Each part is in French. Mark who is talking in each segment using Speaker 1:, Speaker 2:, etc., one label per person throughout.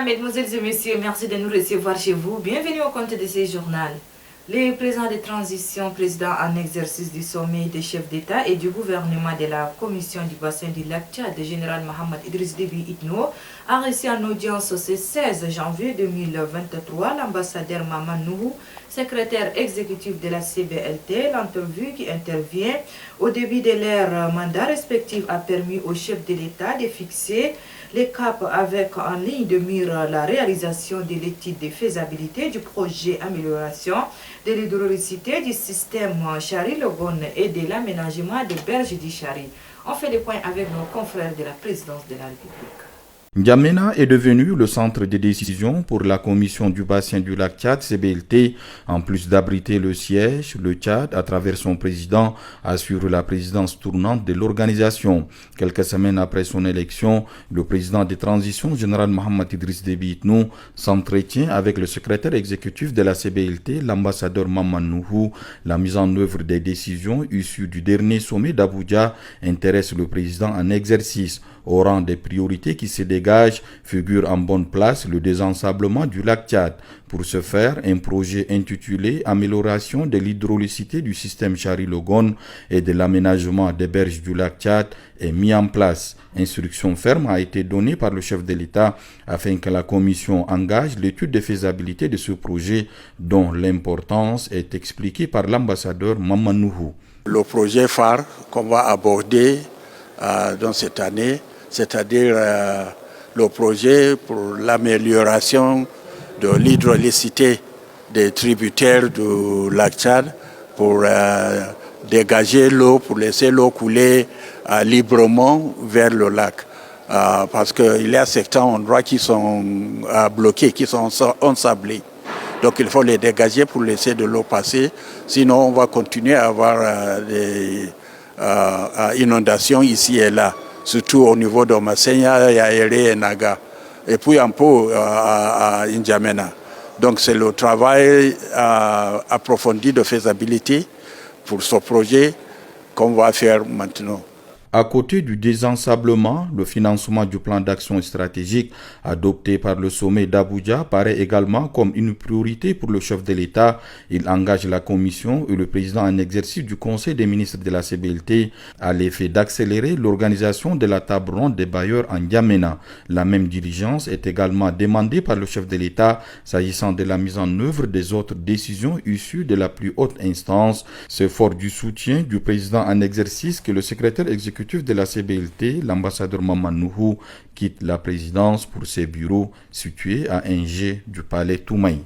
Speaker 1: mesdemoiselles et messieurs, merci de nous recevoir chez vous. Bienvenue au compte de ce journal. Le président de transition, président en exercice du sommet des chefs d'État et du gouvernement de la commission du bassin du lac Tchad, le général Mohamed Idriss Déby Itno, a reçu en audience ce 16 janvier 2023 l'ambassadeur Maman Nuhu, secrétaire exécutif de la CBLT. L'entrevue qui intervient au début de leur mandat respectif a permis aux chefs de l'État de fixer les caps avec en ligne de mire la réalisation de l'étude de faisabilité du projet amélioration de l'hydrologicité du système Chari-Logon et de l'aménagement des berges du Chari. On fait le point avec nos confrères de la présidence de la République.
Speaker 2: N'Djamena est devenu le centre de décision pour la commission du bassin du lac Tchad, CBLT. En plus d'abriter le siège, le Tchad, à travers son président, assure la présidence tournante de l'organisation. Quelques semaines après son élection, le président de transition, général Mohamed Idriss Déby Itno, s'entretient avec le secrétaire exécutif de la CBLT, l'ambassadeur Maman Nuhu. La mise en œuvre des décisions issues du dernier sommet d'Abuja intéresse le président en exercice. Au rang des priorités qui se dégagent, figure en bonne place le désensablement du lac Tchad. Pour ce faire, un projet intitulé « Amélioration de l'hydrolicité du système Chari-Logon et de l'aménagement des berges du lac Tchad » est mis en place. Instruction ferme a été donnée par le chef de l'État afin que la commission engage l'étude de faisabilité de ce projet dont l'importance est expliquée par l'ambassadeur Maman Nuhu.
Speaker 3: Le projet phare qu'on va aborder dans cette année, c'est-à-dire le projet pour l'amélioration de l'hydrolicité des tributaires du lac Tchad pour dégager l'eau, pour laisser l'eau couler librement vers le lac. Parce qu'il y a certains endroits qui sont bloqués, qui sont ensablés. Donc il faut les dégager pour laisser de l'eau passer, sinon on va continuer à avoir des inondations ici et là. Surtout au niveau de Massénia, Yaéré et Naga, et puis un peu à N'Djamena. Donc c'est le travail approfondi de faisabilité pour ce projet qu'on va faire maintenant.
Speaker 2: À côté du désensablement, le financement du plan d'action stratégique adopté par le sommet d'Abuja paraît également comme une priorité pour le chef de l'État. Il engage la commission et le président en exercice du Conseil des ministres de la CBLT à l'effet d'accélérer l'organisation de la table ronde des bailleurs en N'Djamena. La même diligence est également demandée par le chef de l'État s'agissant de la mise en œuvre des autres décisions issues de la plus haute instance. C'est fort du soutien du président en exercice que le secrétaire exécutif de la CBLT, l'ambassadeur Maman Nuhu, quitte la présidence pour ses bureaux situés à Ingé du palais Toumaï.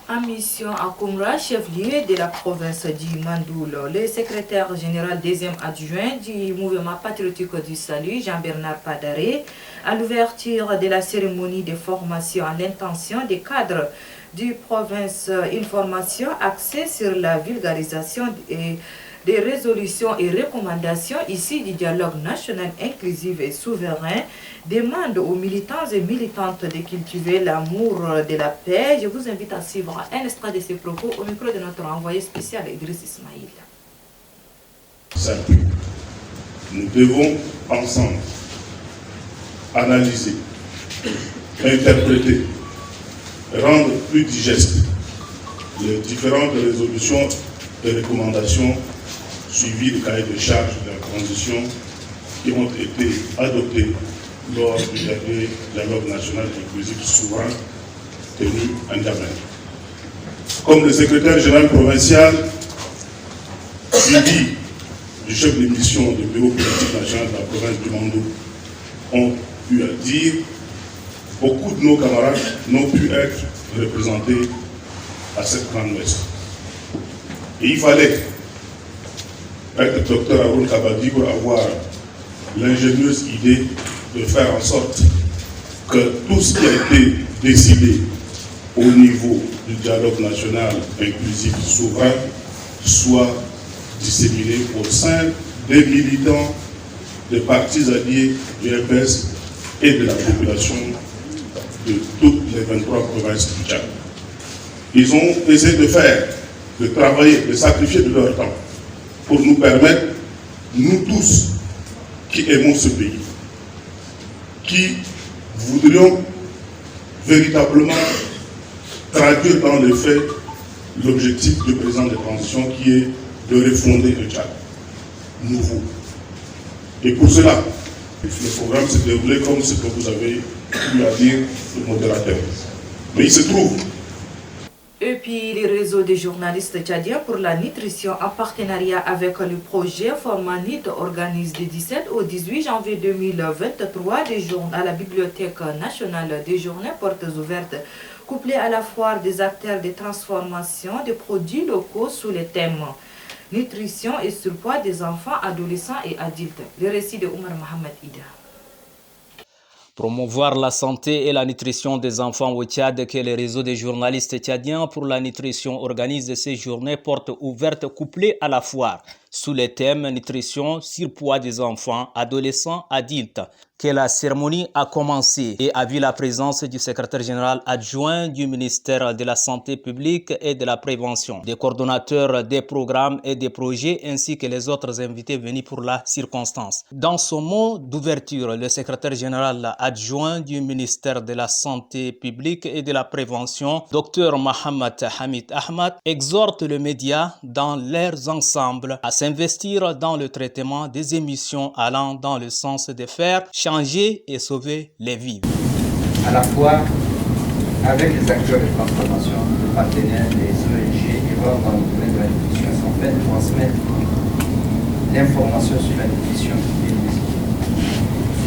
Speaker 1: En mission à Koumra, chef-lieu de la province du Mandoul, le secrétaire général deuxième adjoint du mouvement patriotique du salut, Jean-Bernard Padaré, à l'ouverture de la cérémonie de formation à l'intention des cadres du province, une formation axée sur la vulgarisation et des résolutions et recommandations issues du dialogue national inclusif et souverain, demande aux militants et militantes de cultiver l'amour de la paix. Je vous invite à suivre un extrait de ces propos au micro de notre envoyé spécial Idriss Ismaïl.
Speaker 4: Simple. Nous devons ensemble analyser, interpréter, rendre plus digeste les différentes résolutions et recommandations suivi du cahier de charge de la transition qui ont été adoptés lors du dernier dialogue national inclusif souverain tenu à N'Djamena. Comme le secrétaire général provincial, suivi du chef de mission du bureau politique national de la province du Mandou, ont pu dire, beaucoup de nos camarades n'ont pu être représentés à cette grande messe. Et il fallait être docteur Haroun Kabadi pour avoir l'ingénieuse idée de faire en sorte que tout ce qui a été décidé au niveau du dialogue national inclusif souverain soit disséminé au sein des militants, des partis alliés du RPS et de la population de toutes les 23 provinces du Tchad. Ils ont essayé de travailler, de sacrifier de leur temps pour nous permettre, nous tous qui aimons ce pays, qui voudrions véritablement traduire dans les faits l'objectif du président de transition qui est de refonder le Tchad nouveau. Et pour cela, le programme s'est déroulé comme ce que vous avez eu à dire, le modérateur. Mais il se trouve.
Speaker 1: Et puis, les réseaux des journalistes tchadiens pour la nutrition en partenariat avec le projet Formanit organise du 17 au 18 janvier 2023 à la Bibliothèque nationale des journées portes ouvertes, couplées à la foire des acteurs de transformation des produits locaux sous les thèmes nutrition et surpoids des enfants, adolescents et adultes. Le récit de Omar Mohamed Ida.
Speaker 5: Promouvoir la santé et la nutrition des enfants au Tchad, que le réseau des journalistes tchadiens pour la nutrition organise ces journées portes ouvertes couplées à la foire, sous les thèmes nutrition, surpoids des enfants, adolescents, adultes, que la cérémonie a commencé et a vu la présence du secrétaire général adjoint du ministère de la Santé publique et de la Prévention, des coordonnateurs des programmes et des projets ainsi que les autres invités venus pour la circonstance. Dans son mot d'ouverture, le secrétaire général adjoint du ministère de la Santé publique et de la Prévention, Dr Mohamed Hamid Ahmad, exhorte le média dans leurs ensembles à s'investir dans le traitement des émissions allant dans le sens de faire changer et sauver les vies.
Speaker 6: À la fois avec les acteurs de transformation, les partenaires, les ONG et voir dans le domaine de la nutrition, afin de transmettre l'information sur la nutrition et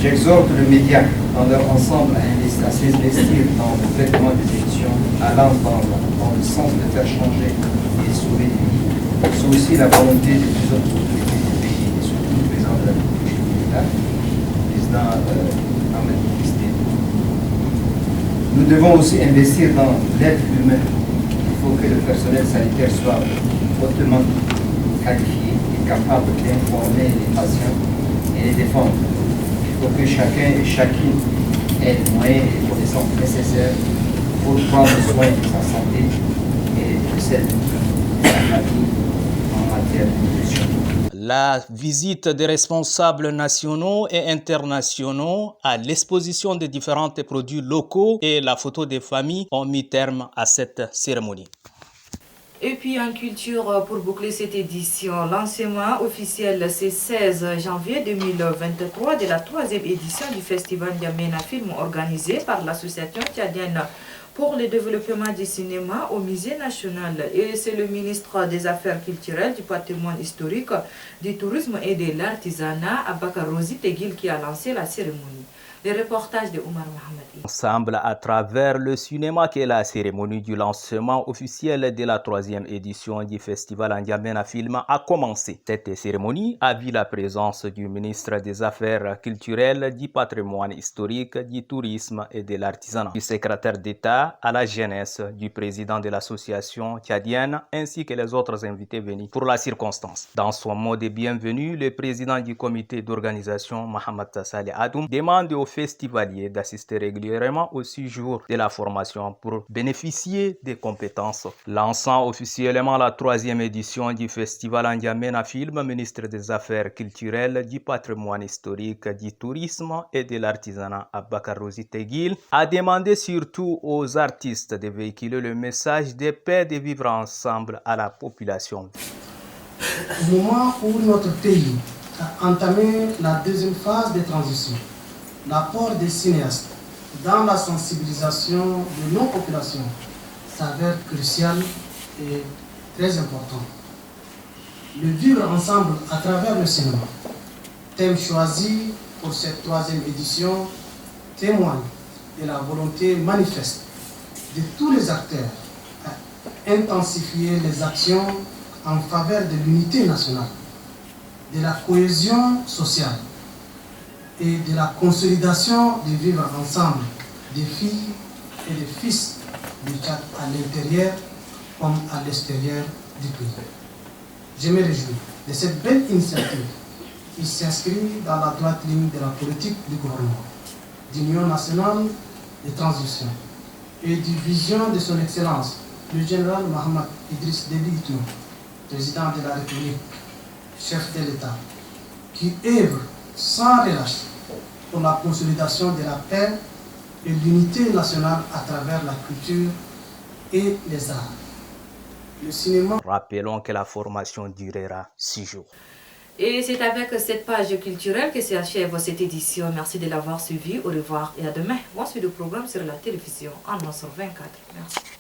Speaker 6: j'exhorte le média dans leur ensemble à s'investir dans le traitement des émissions allant dans le sens de faire changer et sauver des vies. C'est aussi la volonté des plus autres autorités du pays et surtout le président de la République de l'État, le président Ahmed Kisté. Nous devons aussi investir dans l'aide humaine. Il faut que le personnel sanitaire soit hautement qualifié et capable d'informer les patients et les défendre. Il faut que chacun et chacune ait les moyens et les connaissances nécessaires pour prendre soin de sa santé et de celle de sa famille en matière de nutrition.
Speaker 5: La visite des responsables nationaux et internationaux à l'exposition des différents produits locaux et la photo des familles ont mis terme à cette cérémonie.
Speaker 1: Et puis en culture, pour boucler cette édition, lancement officiel ce 16 janvier 2023 de la 3e édition du Festival N'Djamena Film organisé par l'Association tchadienne pour le développement du cinéma au Musée national. Et c'est le ministre des Affaires culturelles, du patrimoine historique, du tourisme et de l'artisanat, Abakar Rosi Teguil, qui a lancé la cérémonie. Le reportage de Omar Mohamed.
Speaker 5: Ensemble à travers le cinéma qu'est la cérémonie du lancement officiel de la 3e édition du Festival N'Djamena Film a commencé. Cette cérémonie a vu la présence du ministre des Affaires culturelles, du patrimoine historique, du tourisme et de l'artisanat, du secrétaire d'État à la jeunesse, du président de l'association tchadienne ainsi que les autres invités venus pour la circonstance. Dans son mot de bienvenue, le président du comité d'organisation, Mohamed Saleh Adoum, demande aux festivaliers d'assister régulièrement au séjour de la formation pour bénéficier des compétences. Lançant officiellement la 3e édition du Festival N'Djamena Film, ministre des Affaires culturelles, du patrimoine historique, du tourisme et de l'artisanat, Abakar Rosi Teguil, a demandé surtout aux artistes de véhiculer le message de paix et de vivre ensemble à la population.
Speaker 7: Au moment où notre pays a entamé la 2e phase de transition, l'apport des cinéastes dans la sensibilisation de nos populations s'avère crucial et très important. Le vivre ensemble à travers le cinéma, thème choisi pour cette 3e édition, témoigne de la volonté manifeste de tous les acteurs à intensifier les actions en faveur de l'unité nationale, de la cohésion sociale et de la consolidation du vivre ensemble des filles et des fils du Tchad à l'intérieur comme à l'extérieur du pays. Je me réjouis de cette belle initiative qui s'inscrit dans la droite ligne de la politique du gouvernement, d'Union nationale de transition et du vision de son Excellence, le général Mohamed Idriss Déby Itno, président de la République, chef de l'État, qui œuvre sans relâche pour la consolidation de la paix et l'unité nationale à travers la culture et les arts. Le cinéma...
Speaker 5: Rappelons que la formation durera 6 jours.
Speaker 1: Et c'est avec cette page culturelle que s'achève cette édition. Merci de l'avoir suivi. Au revoir et à demain. Bon suite de programme sur la télévision en 24. Merci.